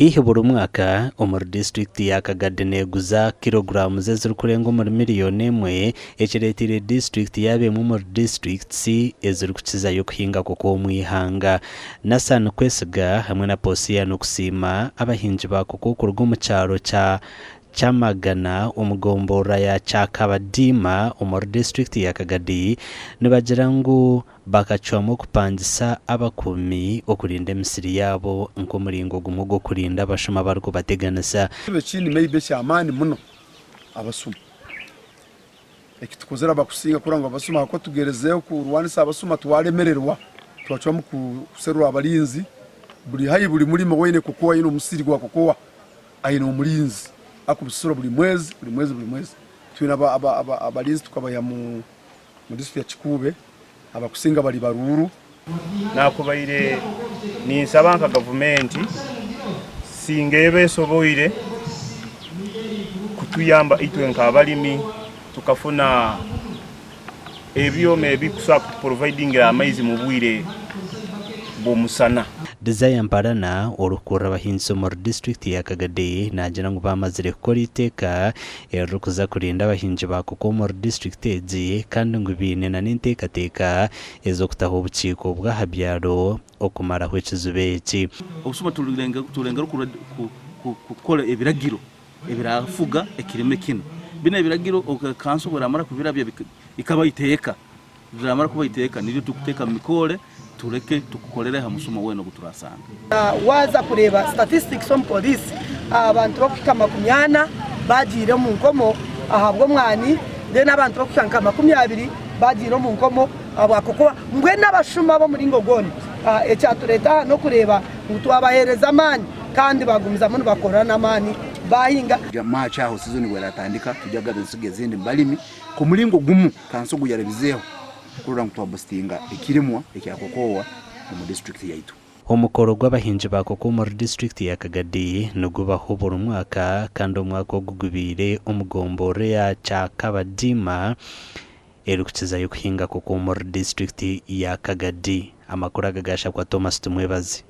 Hihi buri mwaka umuri district ya Kagadi neguza kilograms ziri kurenga muri miliyoni imwe ekiretire district yabemwe muri districts eziri kukizayo kuhinga kuko mwihanga Nassan Kwesiga hamwe na Posiya no kusima abahinji bakoko kurwa mu cyaro cya Chamagana umugombora ya Cyakabadima umuri district ya Kagadi nibagira ngo bakacwamo kupangisa abakumi okurinda emisiri yabo nko muringo gumwe go kurinda abashuma barwo bateganisa bekini maybe cyamani muno abasuma ekitukozera bakusinga kuranga abasuma ko tugerezeyo ku Rwanda abasuma twaremererwa twacwamo kuserura abalinzi buri hayi buri murimo wene kuko yino umusiri gwa kuko ayino umulinzi akubisura buri mwezi twina abalinzi tukabaya mu district ya Kikube abakusinga bali baruru nakubaire ni sabanka government singebe soboire kutuyamba itwe nkabalimi tukafuna ebyome bikusa providing amaizi mu bwire bomusana Desire Mparana urukura abahinzi mu district ya Kagadi nagira ngo bamazire gukora iteka erukuza kurinda abahinzi bakoko mu district ezi kandi ngo binena n'intekateka ezo kutaho ubukiko bw'ahabyaro okumara hwekizubeki obusuma tulenga kukora ebiragiro ebirafuga ekirime kino bina ebiragiro kanso buramara kubirabya ikaba iteka buramara kuba iteka nibyo tukuteka mikole tureke tukukolere hamusuma weno guturasanga waza kureba statistics on police abantu bakikama kumyana bagire mu nkomo ahabwo mwani de n'abantu bakikanga 20 bagire mu nkomo abakoko ngwe n'abashuma bo muri ngogoni ecyatureta no kureba utwabahereza amani kandi bagumiza muno bakorana amani bahinga macha aho season weratandika tujaga bensige zindi mbalimi ku mulingo gumu kanso guyarebizeho kurura ngutwabustinga ekirimwa ekyakokowa mu district yaitu omukoro gw'abahinji bakoko mu district ya Kagadi nugubaho buri mwaka kandi umwaka ogugubire umugombore ya Cyakabadima erukukizayo kuhinga koko mu district ya Kagadi amakuru agagasha kwa Thomas Tumwebazi.